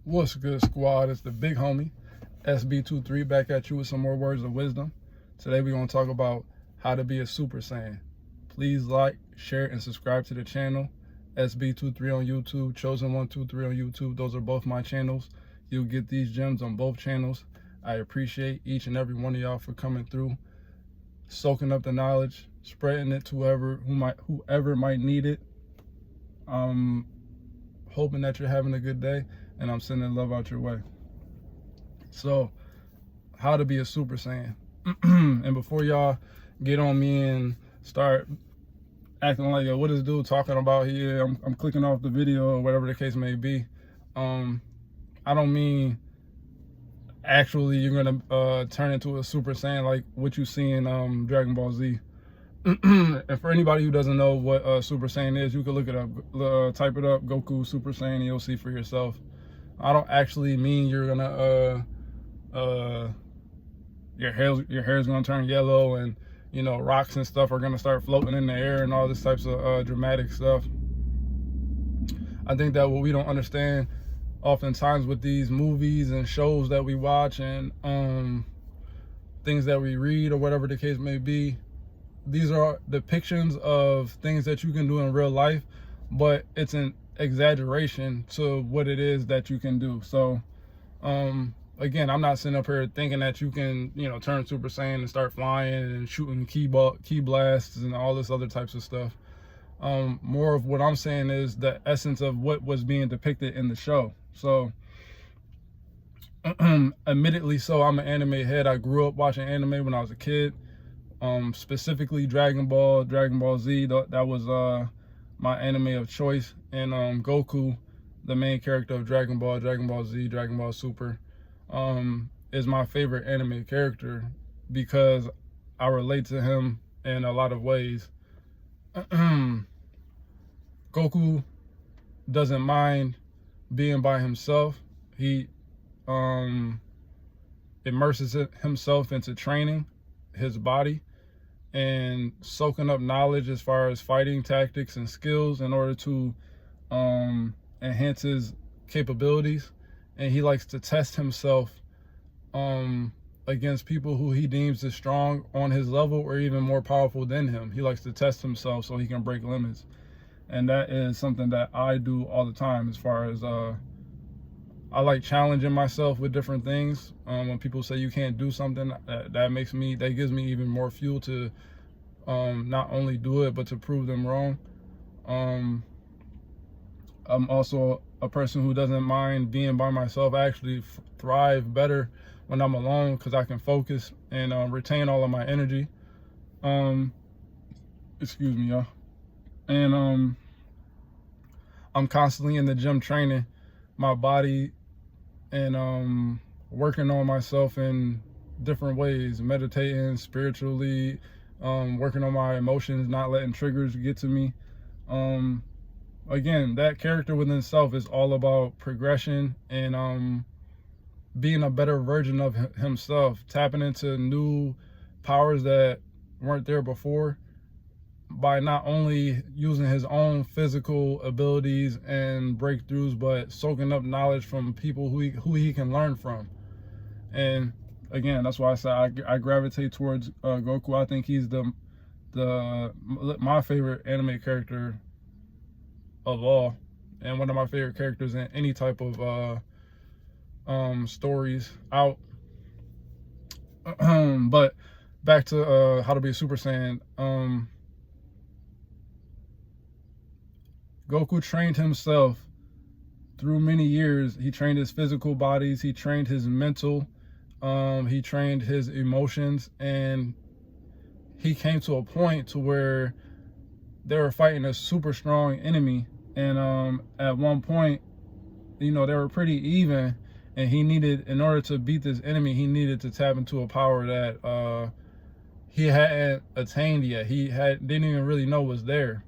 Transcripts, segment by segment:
What's good, squad? It's the big homie, SB23, back at you with some more words of wisdom. Today we're going to talk about how to be a Super Saiyan. Please like, share, and subscribe to the channel. SB23 on YouTube, Chosen123 on YouTube. Those are both my channels. You'll get these gems on both channels. I appreciate each and every one of y'all for coming through, soaking up the knowledge, spreading it to whoever might need it. Hoping that you're having a good day, and I'm sending love out your way. So, how to be a Super Saiyan. And before y'all get on me and start acting like, yo, what is dude talking about here? I'm clicking off the video or whatever the case may be. I don't mean actually you're gonna turn into a Super Saiyan like what you see in Dragon Ball Z. And for anybody who doesn't know what Super Saiyan is, you can look it up, type it up, Goku Super Saiyan, and you'll see for yourself. I don't actually mean you're gonna your hair's gonna turn yellow, and you know, rocks and stuff are gonna start floating in the air and all this types of dramatic stuff. I think that what we don't understand oftentimes with these movies and shows that we watch and things that we read or whatever the case may be, these are depictions of things that you can do in real life, but it's an exaggeration to what it is that you can do. So again, I'm not sitting up here thinking that you can, you know, turn Super Saiyan and start flying and shooting ki blasts and all this other types of stuff. More of what I'm saying is the essence of what was being depicted in the show. So admittedly, so I'm an anime head. I grew up watching anime when I was a kid. Specifically Dragon Ball Z, that was my anime of choice. And Goku, the main character of Dragon Ball Z, Dragon Ball Super, is my favorite anime character because I relate to him in a lot of ways. Goku doesn't mind being by himself. He immerses himself into training his body and soaking up knowledge as far as fighting tactics and skills in order to enhance his capabilities. And he likes to test himself against people who he deems as strong on his level or even more powerful than him. He likes to test himself so he can break limits. And that is something that I do all the time, as far as I like challenging myself with different things. When people say you can't do something, that gives me even more fuel to not only do it, but to prove them wrong. I'm also a person who doesn't mind being by myself. I actually thrive better when I'm alone because I can focus and retain all of my energy. Excuse me, y'all. And I'm constantly in the gym training my body and working on myself in different ways, meditating, spiritually, working on my emotions, not letting triggers get to me. Again, that character within itself is all about progression and being a better version of himself, tapping into new powers that weren't there before, by not only using his own physical abilities and breakthroughs, but soaking up knowledge from people who he can learn from. And again, that's why I say I gravitate towards Goku. I think he's my favorite anime character of all, and one of my favorite characters in any type of stories out. But back to how to be a Super Saiyan. Goku trained himself through many years. He trained his physical bodies, he trained his mental, he trained his emotions, and he came to a point to where they were fighting a super strong enemy. And at one point, you know, they were pretty even, and he needed, in order to beat this enemy, he needed to tap into a power that he hadn't attained yet. Didn't even really know was there.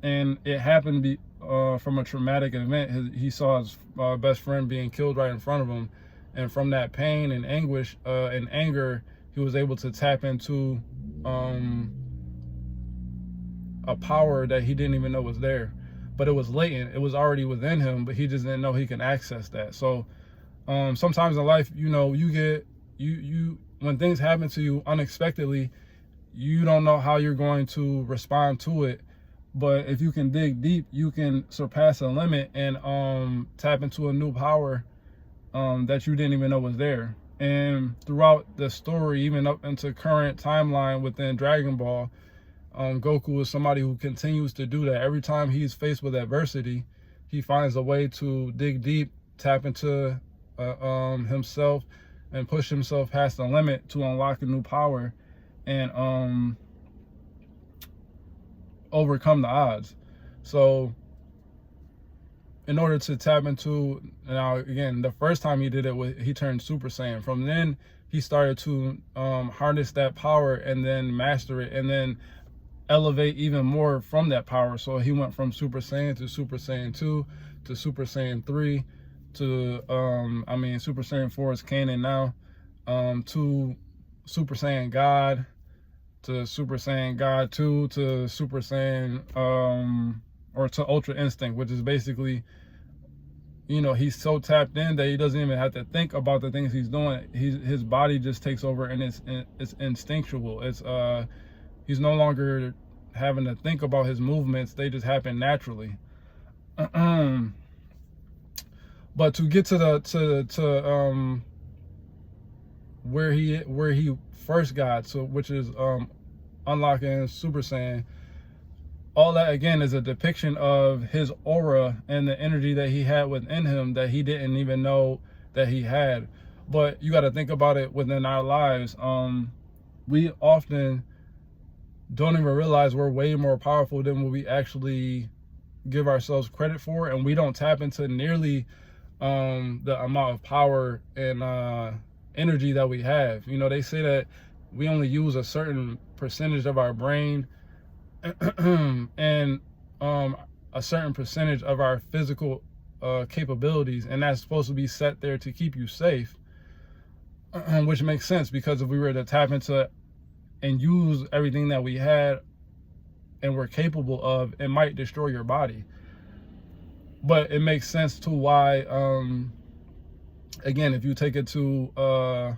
And it happened from a traumatic event. He saw his best friend being killed right in front of him, and from that pain and anguish and anger, he was able to tap into a power that he didn't even know was there. but it was latent. It was already within him, but he just didn't know he can access that. So sometimes in life, you know, you when things happen to you unexpectedly, you don't know how you're going to respond to it. But if you can dig deep, you can surpass a limit and tap into a new power that you didn't even know was there. And throughout the story, even up into current timeline within Dragon Ball, Goku is somebody who continues to do that. Every time he's faced with adversity, he finds a way to dig deep, tap into himself, and push himself past the limit to unlock a new power and overcome the odds. So in order to tap into, now again, the first time he did it, he turned Super Saiyan. From then, he started to harness that power and then master it and then elevate even more from that power. So he went from Super Saiyan to Super Saiyan 2 to Super Saiyan 3 to, Super Saiyan 4 is canon now, to Super Saiyan God, to Super Saiyan God 2, to Super Saiyan, or to Ultra Instinct, which is basically, you know, he's so tapped in that he doesn't even have to think about the things he's doing. His body just takes over and it's instinctual. It's he's no longer having to think about his movements. They just happen naturally. But to get to where he first got, so which is unlocking Super Saiyan, all that again is a depiction of his aura and the energy that he had within him that he didn't even know that he had. But you got to think about it within our lives. We often don't even realize we're way more powerful than what we actually give ourselves credit for, and we don't tap into nearly the amount of power and energy that we have. You know, they say that we only use a certain percentage of our brain and a certain percentage of our physical capabilities, and that's supposed to be set there to keep you safe, which makes sense, because if we were to tap into and use everything that we had and we're capable of, it might destroy your body. But it makes sense to why, again, if you take it to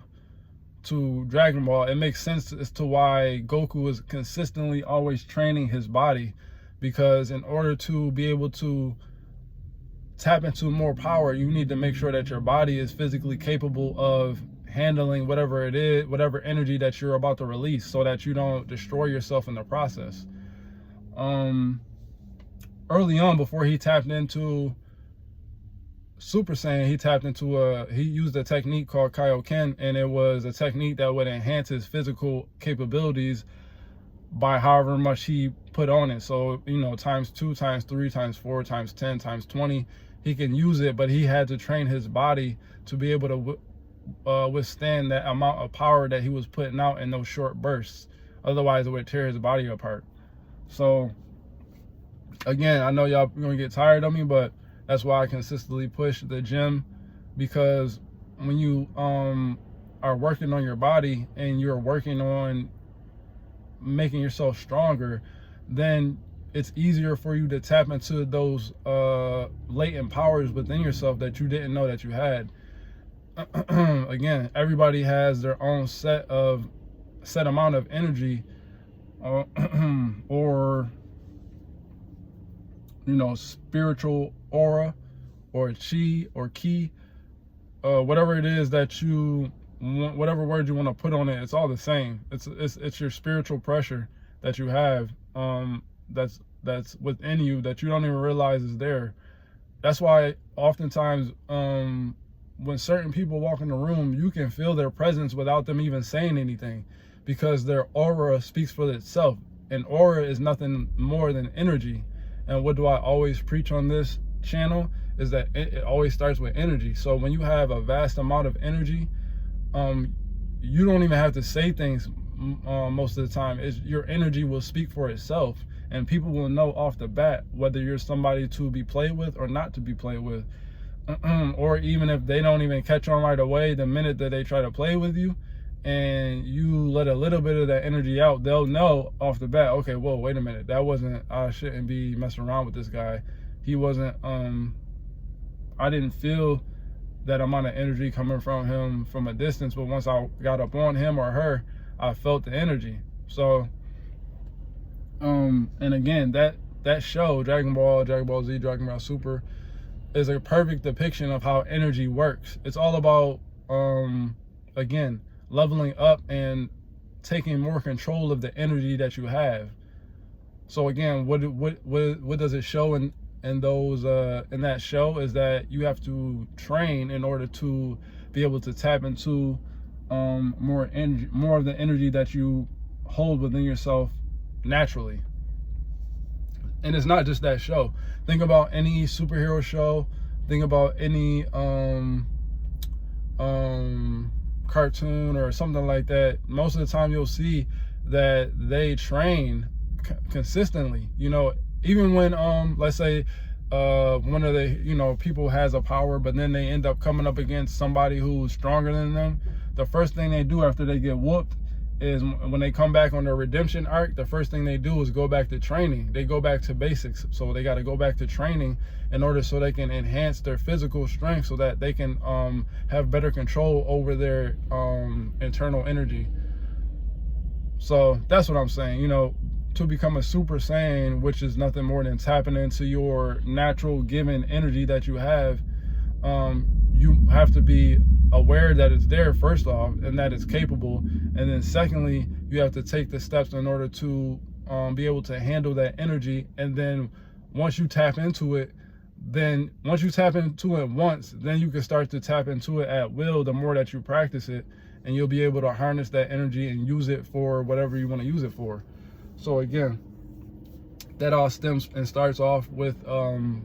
Dragon Ball, it makes sense as to why Goku is consistently always training his body, because in order to be able to tap into more power, you need to make sure that your body is physically capable of handling whatever it is, whatever energy that you're about to release, so that you don't destroy yourself in the process. Early on, before he tapped into Super Saiyan, he used a technique called Kaioken, and it was a technique that would enhance his physical capabilities by however much he put on it. So, you know, times 2, times 3, times 4, times 10, times 20, he can use it, but he had to train his body to be able to withstand that amount of power that he was putting out in those short bursts. Otherwise, it would tear his body apart. So, again, I know y'all gonna get tired of me, but that's why I consistently push the gym, because when you are working on your body and you're working on making yourself stronger, then it's easier for you to tap into those latent powers within yourself that you didn't know that you had. Again, everybody has their own set amount of energy or, you know, spiritual aura or chi or ki, whatever it is that you want, whatever word you want to put on it, it's all the same. It's your spiritual pressure that you have, that's within you that you don't even realize is there. That's why oftentimes when certain people walk in the room, you can feel their presence without them even saying anything, because their aura speaks for itself. And aura is nothing more than energy. And what do I always preach on this channel is that it always starts with energy. So when you have a vast amount of energy, you don't even have to say things most of the time. Your energy will speak for itself, and people will know off the bat whether you're somebody to be played with or not to be played with. Or even if they don't even catch on right away, the minute that they try to play with you and you let a little bit of that energy out, they'll know off the bat, okay, whoa, wait a minute, that wasn't, I shouldn't be messing around with this guy, He wasn't, I didn't feel that amount of energy coming from him from a distance, but once I got up on him or her, I felt the energy. So, and again, that show, Dragon Ball Z, Dragon Ball Super, is a perfect depiction of how energy works. It's all about, again, leveling up and taking more control of the energy that you have. So again, what does it show in those in that show is that you have to train in order to be able to tap into more of the energy that you hold within yourself naturally. And it's not just that show. Think about any superhero show. Think about any cartoon or something like that. Most of the time you'll see that they train consistently. You know, even when let's say one of the people has a power, but then they end up coming up against somebody who's stronger than them, the first thing they do after they get whooped is, when they come back on their redemption arc, the first thing they do is go back to training. They go back to basics. So they got to go back to training in order so they can enhance their physical strength, so that they can have better control over their internal energy. So that's what I'm saying. You know, to become a Super Saiyan, which is nothing more than tapping into your natural given energy that you have, you have to be aware that it's there, first off, and that it's capable. And then secondly, you have to take the steps in order to be able to handle that energy. And then once you tap into it, once, then you can start to tap into it at will, the more that you practice it, and you'll be able to harness that energy and use it for whatever you want to use it for. So again, that all stems and starts off with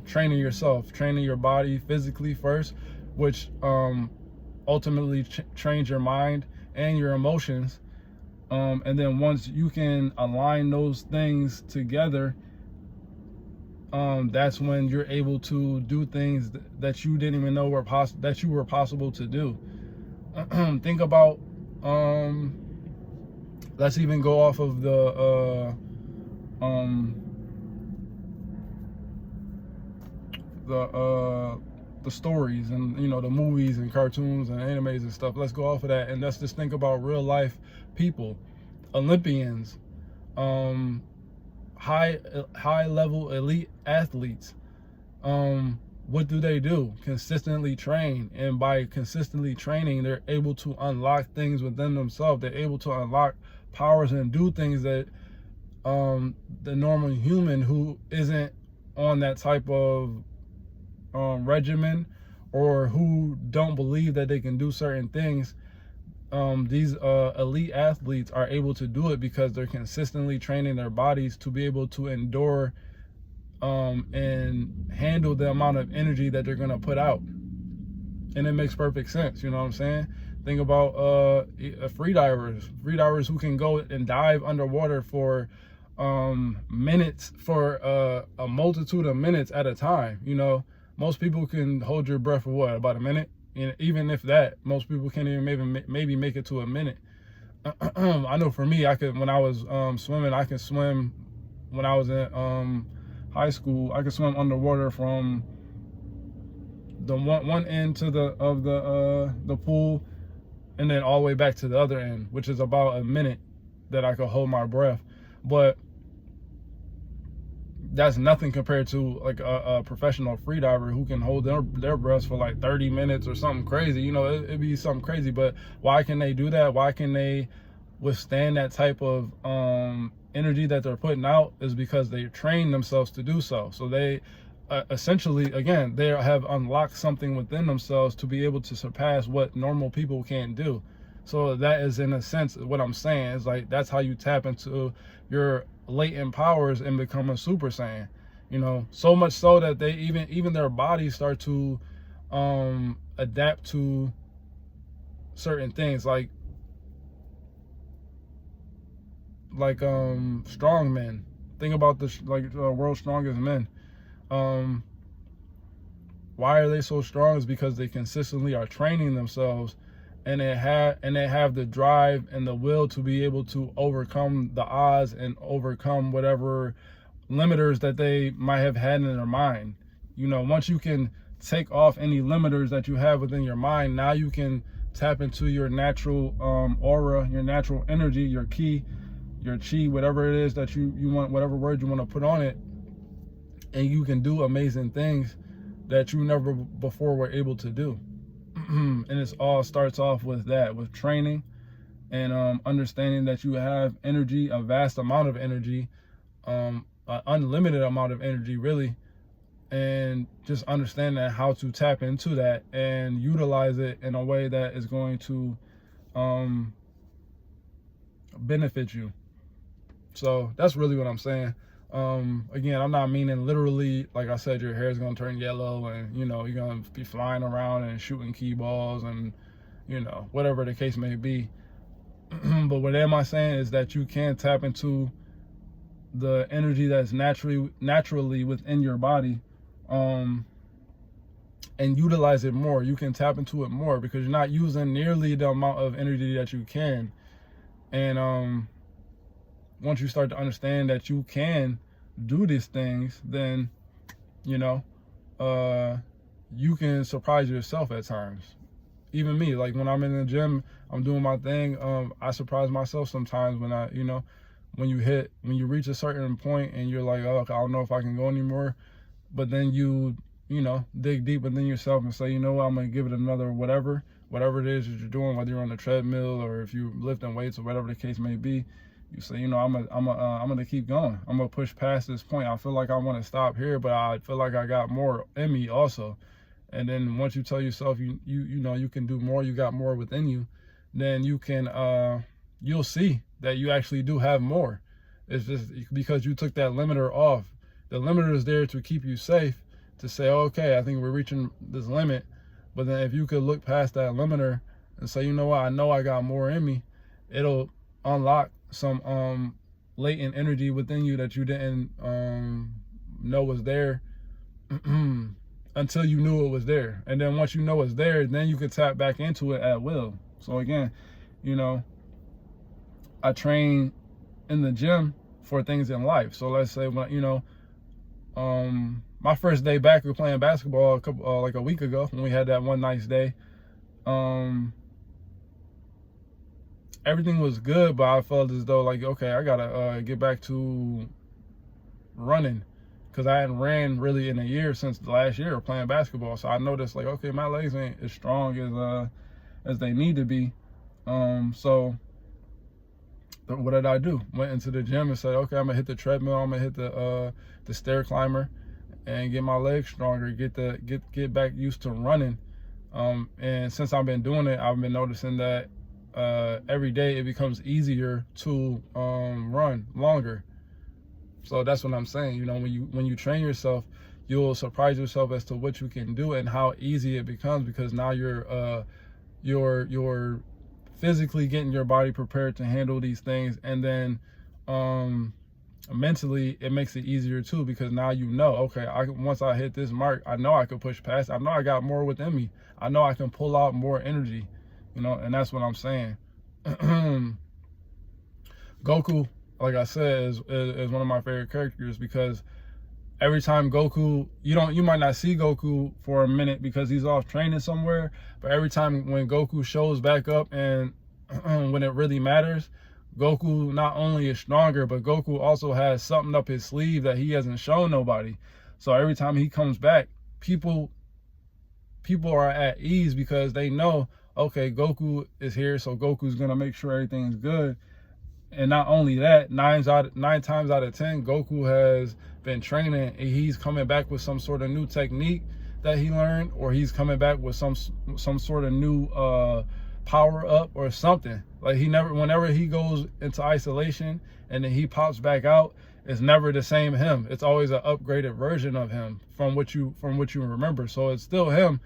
training yourself, training your body physically first, which ultimately trains your mind and your emotions. And then once you can align those things together, that's when you're able to do things that you didn't even know were possible to do. Think about, let's even go off of the stories and the movies and cartoons and animes and stuff. Let's go off of that, and let's just think about real life people, Olympians, high level elite athletes. What do? Consistently train, and by consistently training, they're able to unlock things within themselves. They're able to unlock powers and do things that the normal human who isn't on that type of regimen, or who don't believe that they can do certain things, these elite athletes are able to do it because they're consistently training their bodies to be able to endure and handle the amount of energy that they're going to put out. And it makes perfect sense, you know what I'm saying? Think about free divers who can go and dive underwater for minutes, for a multitude of minutes at a time. Most people can hold your breath for what, about a minute? And even if that, most people can't even maybe make it to a minute. I know for me, when I was swimming, I could swim. When I was in high school, I could swim underwater from the one end to the pool, and then all the way back to the other end, which is about a minute that I could hold my breath. But that's nothing compared to like a professional freediver who can hold their breaths for like 30 minutes or something crazy. It'd be something crazy. But why can they do that? Why can they withstand that type of energy that they're putting out? Is because they train themselves to do so. So they essentially, again, they have unlocked something within themselves to be able to surpass what normal people can't do. So that is, in a sense, what I'm saying. Is like, that's how you tap into your latent powers and become a Super Saiyan. So much so that they even their bodies start to adapt to certain things, like strong men. Think about the world's strongest men. Why are they so strong? Is because they consistently are training themselves, and they have the drive and the will to be able to overcome the odds and overcome whatever limiters that they might have had in their mind. You know, once you can take off any limiters that you have within your mind, now you can tap into your natural aura, your natural energy, your ki, your chi, whatever it is that you want, whatever word you want to put on it, and you can do amazing things that you never before were able to do. And it all starts off with that, with training and understanding that you have energy, a vast amount of energy, an unlimited amount of energy, really, and just understand that how to tap into that and utilize it in a way that is going to benefit you. So that's really what I'm saying. Again, I'm not meaning literally, like I said, your hair is going to turn yellow and, you know, you're going to be flying around and shooting key balls and, you know, whatever the case may be. But what am I saying is that you can tap into the energy that's naturally within your body, and utilize it more. You can tap into it more because you're not using nearly the amount of energy that you can. And once you start to understand that you can do these things, then, you know, you can surprise yourself at times. Even me, like when I'm in the gym, I'm doing my thing, I surprise myself sometimes when I, you know, when you reach a certain point and you're like, oh, I don't know if I can go anymore. But then you know, dig deep within yourself and say, you know what, I'm going to give it another whatever it is that you're doing, whether you're on the treadmill or if you're lifting weights or whatever the case may be. You say, you know, I'm going to keep going. I'm going to push past this point. I feel like I want to stop here, but I feel like I got more in me also. And then once you tell yourself, you know, you can do more, you got more within you, then you can, you'll see that you actually do have more. It's just because you took that limiter off. The limiter is there to keep you safe, to say, okay, I think we're reaching this limit. But then if you could look past that limiter and say, you know what, I know I got more in me, it'll unlock some latent energy within you that you didn't know was there until you knew it was there. And then once you know it's there, then you can tap back into it at will. So again, you know, I train in the gym for things in life. So let's say, when, you know, my first day back, we were playing basketball like a week ago when we had that one nice day. Everything was good, but I felt as though, like, okay, I gotta get back to running, because I hadn't ran really in a year since the last year of playing basketball. So I noticed, like, okay, my legs ain't as strong as they need to be. So what did I do? Went into the gym and said, okay, I'm gonna hit the treadmill, I'm gonna hit the stair climber and get my legs stronger, get back used to running. And since I've been doing it, I've been noticing that every day it becomes easier to run longer. So that's what I'm saying. You know, when you train yourself, you'll surprise yourself as to what you can do and how easy it becomes, because now you're physically getting your body prepared to handle these things, and then mentally it makes it easier too, because now you know, okay, once I hit this mark, I know I can push past. I know I got more within me. I know I can pull out more energy, you know, and that's what I'm saying. Goku, like I said, is one of my favorite characters, because every time Goku, you might not see Goku for a minute because he's off training somewhere, but every time when Goku shows back up and when it really matters, Goku not only is stronger, but Goku also has something up his sleeve that he hasn't shown nobody. So every time he comes back, people are at ease because they know, okay, Goku is here, so Goku's gonna make sure everything's good. And not only that, 9 times out of 10, Goku has been training and he's coming back with some sort of new technique that he learned, or he's coming back with some sort of new power up or something. Like, whenever he goes into isolation and then he pops back out, it's never the same him. It's always an upgraded version of him from what you remember. So it's still him,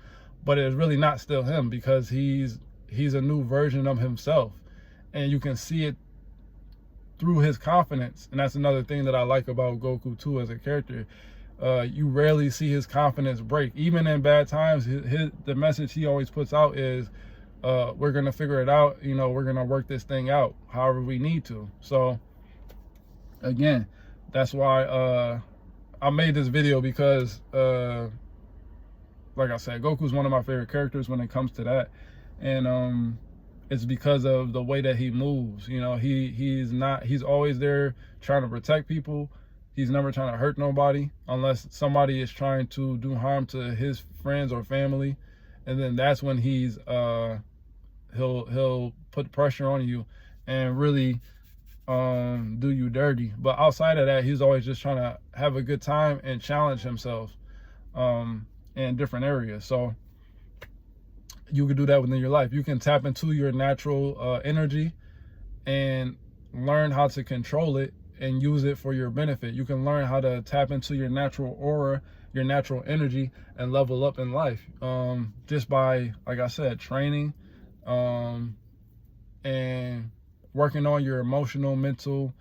but it's really not still him, because he's a new version of himself, and you can see it through his confidence. And that's another thing that I like about Goku too as a character. You rarely see his confidence break, even in bad times. The message he always puts out is, we're gonna figure it out, you know, we're gonna work this thing out however we need to. So again, that's why I made this video because like I said, Goku's one of my favorite characters when it comes to that, and it's because of the way that he moves. You know, he's always there trying to protect people. He's never trying to hurt nobody unless somebody is trying to do harm to his friends or family, and then that's when he'll put pressure on you and really do you dirty. But outside of that, he's always just trying to have a good time and challenge himself in different areas. So you can do that within your life. You can tap into your natural energy and learn how to control it and use it for your benefit. You can learn how to tap into your natural aura, your natural energy, and level up in life just by, like I said, training and working on your emotional, mental,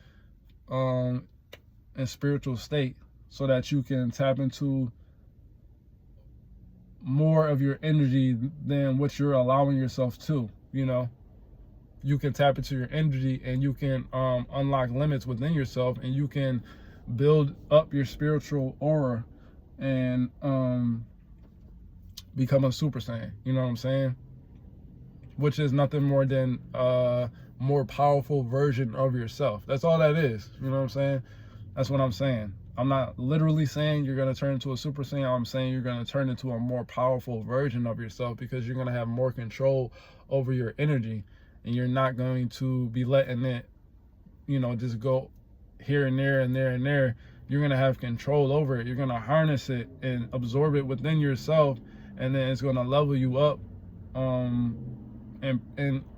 and spiritual state, so that you can tap into more of your energy than what you're allowing yourself to. You know, you can tap into your energy and you can unlock limits within yourself, and you can build up your spiritual aura and become a Super Saiyan. You know what I'm saying? Which is nothing more than a more powerful version of yourself. That's all that is. You know what I'm saying? That's what I'm saying. I'm not literally saying you're going to turn into a Super Saiyan. I'm saying you're going to turn into a more powerful version of yourself, because you're going to have more control over your energy, and you're not going to be letting it, you know, just go here and there and there and there. You're going to have control over it. You're going to harness it and absorb it within yourself, and then it's going to level you up, and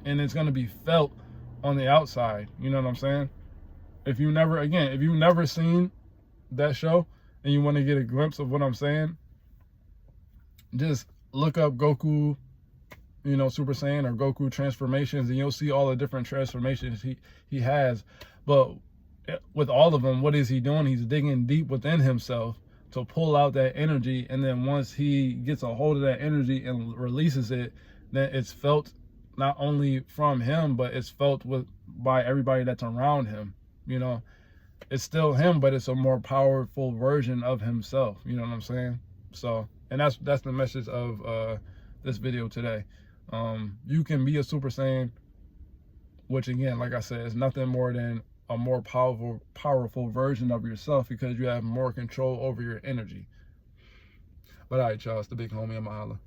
it's going to be felt on the outside. You know what I'm saying? If you never seen that show and you want to get a glimpse of what I'm saying, just look up Goku, you know, Super Saiyan, or Goku transformations, and you'll see all the different transformations he has. But with all of them, what is he doing? He's digging deep within himself to pull out that energy, and then once he gets a hold of that energy and releases it, then it's felt not only from him, but it's felt by everybody that's around him. You know, it's still him, but it's a more powerful version of himself. You know what I'm saying? So, and that's the message of this video today. You can be a Super Saiyan, which again, like I said, is nothing more than a more powerful version of yourself, because you have more control over your energy. But all right, y'all, it's the big homie. I'm a holla.